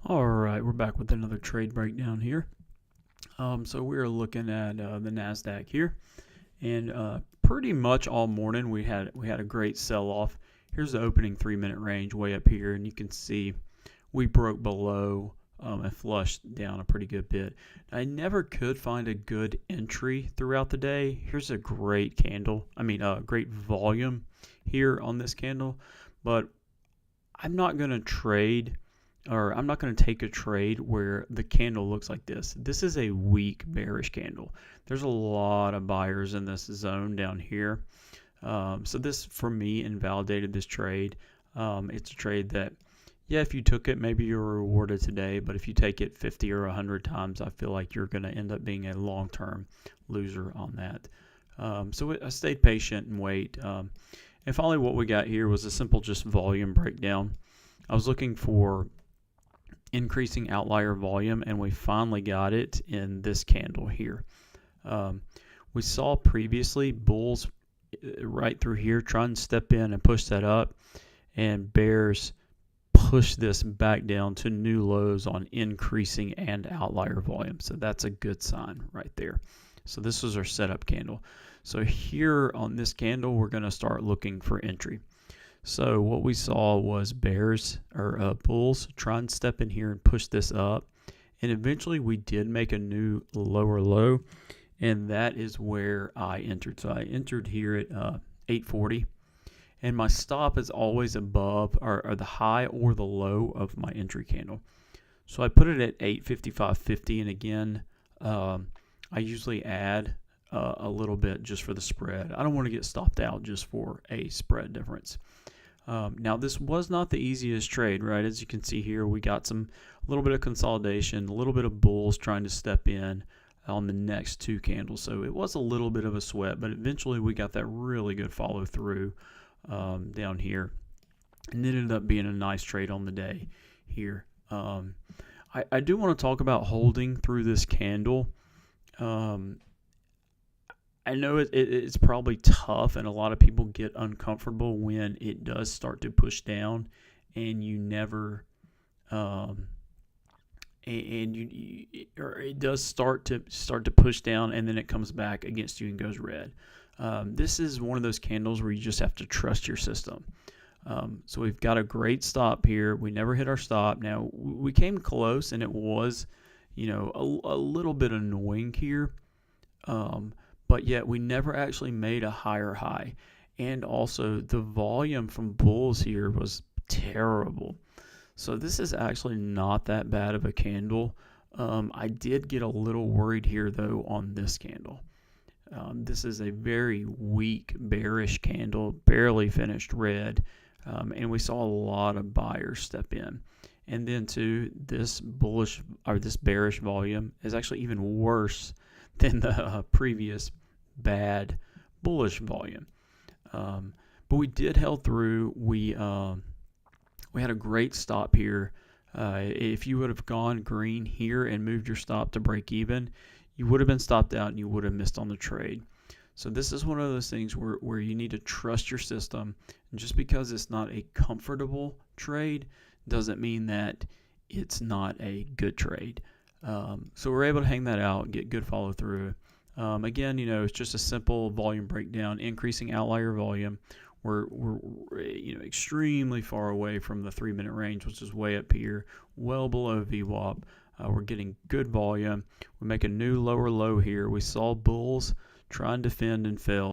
All right, we're back with another trade breakdown here. So we're looking at the Nasdaq here, and pretty much all morning we had a great sell-off. Here's the opening 3-minute range way up here, and you can see we broke below and flushed down a pretty good bit. I never could find a good entry throughout the day. Here's a great candle. Great volume here on this candle, but I'm not going to trade or I'm not going to take a trade where the candle looks like this. This is a weak bearish candle. There's a lot of buyers in this zone down here. So this, for me, invalidated this trade. It's a trade that, yeah, if you took it, maybe you're rewarded today. But if you take it 50 or 100 times, I feel like you're going to end up being a long-term loser on that. So I stayed patient and wait. And finally, what we got here was a simple just volume breakdown. I was looking for increasing outlier volume, and we finally got it in this candle here. We saw previously bulls right through here try and step in and push that up, and bears push this back down to new lows on increasing and outlier volume. So that's a good sign right there. So this was our setup candle. So here on this candle, we're going to start looking for entry. So what we saw was bulls try and step in here and push this up. And eventually we did make a new lower low. And that is where I entered. So I entered here at 840. And my stop is always above or the high or the low of my entry candle. So I put it at 855.50. And again, I usually add a little bit just for the spread. I don't want to get stopped out just for a spread difference. Now this was not the easiest trade, right? As you can see here, we got a little bit of consolidation, a little bit of bulls trying to step in on the next two candles. So it was a little bit of a sweat, but eventually we got that really good follow through down here, and it ended up being a nice trade on the day here. I do want to talk about holding through this candle. I know it's probably tough, and a lot of people get uncomfortable when it does start to push down, and you never, or it does start to push down, and then it comes back against you and goes red. This is one of those candles where you just have to trust your system. So we've got a great stop here. We never hit our stop. Now we came close, and it was, a little bit annoying here. But yet we never actually made a higher high. And also the volume from bulls here was terrible. So this is actually not that bad of a candle. I did get a little worried here though on this candle. This is a very weak bearish candle, barely finished red. And we saw a lot of buyers step in. And then too, this bearish volume is actually even worse than the previous bad bullish volume. But we did held through. We had a great stop here. If you would have gone green here and moved your stop to break even, you would have been stopped out and you would have missed on the trade. So this is one of those things where you need to trust your system. And just because it's not a comfortable trade doesn't mean that it's not a good trade. So we're able to hang that out, get good follow through. Again, it's just a simple volume breakdown, increasing outlier volume. We're extremely far away from the 3-minute range, which is way up here, well below VWAP. We're getting good volume. We make a new lower low here. We saw bulls try and defend and fail.